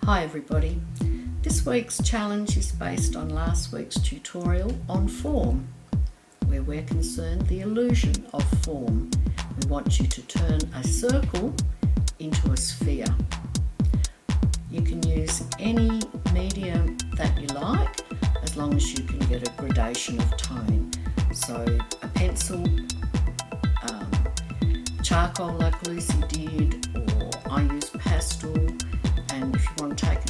Hi everybody. This week's challenge is based on last week's tutorial on form, where we're concerned the illusion of form. We want you to turn a circle into a sphere. You can use any medium that you like, as long as you can get a gradation of tone. So a pencil, charcoal like Lucy did, or I use pastel. And if you want to take